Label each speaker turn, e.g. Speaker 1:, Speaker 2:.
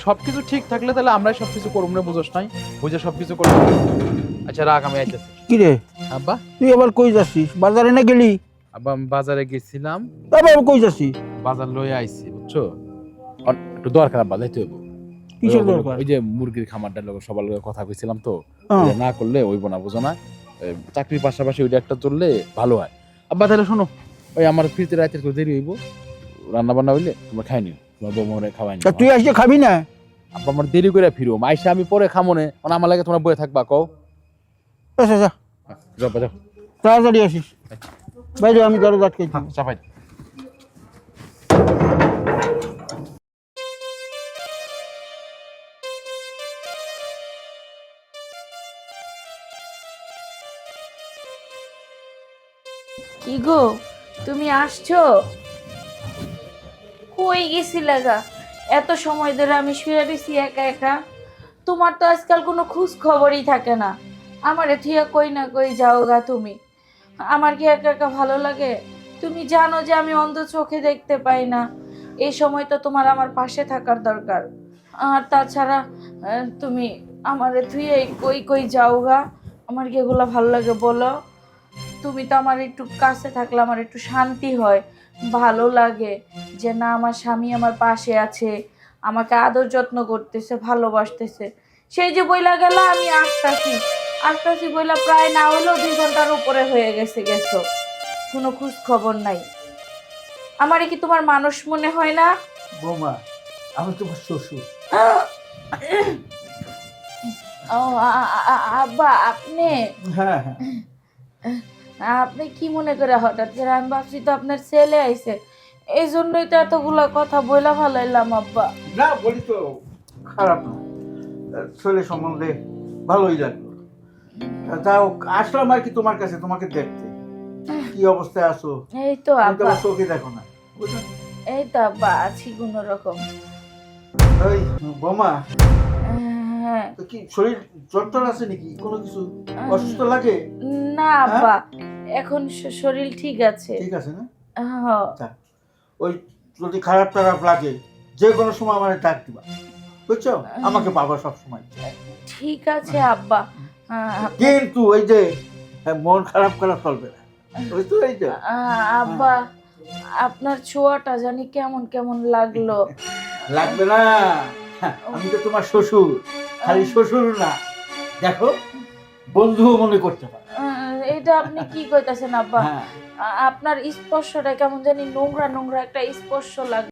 Speaker 1: সবকিছু ঠিক থাকলে তাহলে আমরাই সবকিছু করবো না, বুঝোস নাই? বুঝে সবকিছু করবো। আচ্ছা রাখ, আমি আইতেছি।
Speaker 2: কি রে,
Speaker 1: আব্বা,
Speaker 2: তুই আবার কই যাচ্ছিস? বাজারে না গেলি?
Speaker 1: আব্বা আমি বাজারে গেছিলাম,
Speaker 2: আবার কই যাচ্ছিস?
Speaker 1: বাজার লয়ে আইছি বুঝছো। একটু দরকার আব্বা, যাইতে হইব।
Speaker 2: কিসের দরকার?
Speaker 1: ওই যে মুরগির খামারটার লোক সবার লোকের কথা কইছিলাম তো,
Speaker 2: হ্যাঁ।
Speaker 1: ওইটা না করলে হইব না, বুঝো না? চাকরির পাশাপাশি ওইটা একটা চললে ভালো হয়। আব্বা তাহলে শোনো, ওই আমার ফিরতে রাতে একটু দেরি হইব, রান্না বান্না হইলে তোমরা খাই নিও, তোমার বউ মনে খাওয়াই
Speaker 2: তা
Speaker 1: নিও।
Speaker 2: তুই আজকে খাবি না?
Speaker 1: আব্বা আমার দেরি করে ফিরো, মাইসা আমি পরে খামো নে, মানে আমার লাগে তোমরা বয়ে থাকবা কও।
Speaker 2: আচ্ছা যা,
Speaker 1: যাও যাও,
Speaker 2: তাড়াতাড়ি আসিস। বাইরে আমি দরজা আটকে দিই।
Speaker 1: চাপাই।
Speaker 3: কি গো, তুমি আসছো? কই গেছিলে গা? এত সময় ধরে আমি শুয়ে রয়েছি একা একা। তোমার তো আজকাল কোনো খোঁজ খবরই থাকে না। আমারে থিয়া কই না কই যাও গা তুমি। আমার কি একা একা ভালো লাগে? তুমি জানো যে আমি অন্ধ চোখে দেখতে পাই না। এই সময় তো তোমার আমার পাশে থাকার দরকার। আর তাছাড়া তুমি আমারে থুয়ে কই কই যাও গা। আমার কি এগুলো ভালো লাগে বলো? তুমি তো আমার একটু কাছে থাকলে আমার একটু শান্তি হয়, ভালো লাগে যে না আমার স্বামী আমার পাশে আছে, আমাকে আদর যত্ন করতেছে, ভালোবাসতেছে। সেই যে বইলা গেল আমি আসতাছি আসতাছি বইলা প্রায় না হলেও 2 ঘন্টার উপরে হয়ে গেছো, কোনো খোঁজ খবর নাই। আমারে কি তোমার মানুষ মনে হয় না?
Speaker 2: বৌমা, আমি তোমার শ্বশুর।
Speaker 3: ও আব্বা আপনি?
Speaker 2: হ্যাঁ হ্যাঁ।
Speaker 3: আপনি কি মনে করে হঠাৎ করে? আমি ভাবছি তো আপনার ছেলে আইছে, এই জন্যই তো এতগুলা কথা বইলা ভালাইলাম আব্বা।
Speaker 2: না বলি তো, খারাপ না, ছেলে সম্বন্ধে ভালোই লাগলো। তাও আসলাম আর কি তোমার কাছে, তোমাকে দেখতে কি অবস্থায় আছো।
Speaker 3: এই তো
Speaker 2: তুমি তো
Speaker 3: আব্বা,
Speaker 2: আমার চোখে দেখো না, বুঝলেন?
Speaker 3: এই তো আব্বা আছি কোনো রকম।
Speaker 2: ওই বৌমা,
Speaker 3: হ্যাঁ।
Speaker 2: তো কি শরীর জ্বর টর আছে নাকি? কোনো কিছু অসুস্থ লাগে?
Speaker 3: না আব্বা, এখন শরীর ঠিক আছে।
Speaker 2: ঠিক আছে না?
Speaker 3: হ্যাঁ।
Speaker 2: যাক, ওই যদি খারাপ টারাপ লাগে যে কোনো সময় আমার ডাক দিবা, বুঝছো? আমাকে পাবা সব সময়।
Speaker 3: ঠিক আছে আব্বা।
Speaker 2: কিন্তু ওই যে মন খারাপ করা চলবে না, ওই তো এই যে।
Speaker 3: আব্বা, আপনার ছোঁয়াটা জানি কেমন কেমন লাগলো।
Speaker 2: লাগবে না, আমি তো তোমার শ্বশুর, খালি শ্বশুর না, দেখো বন্ধুও মনে করতে পারো।
Speaker 3: এটা আপনি কি কইতাছেন আব্বা?
Speaker 2: হ্যাঁ।
Speaker 3: আপনার স্পর্শটা কেমন জানি নোংরা নোংরা একটা স্পর্শ লাগলো।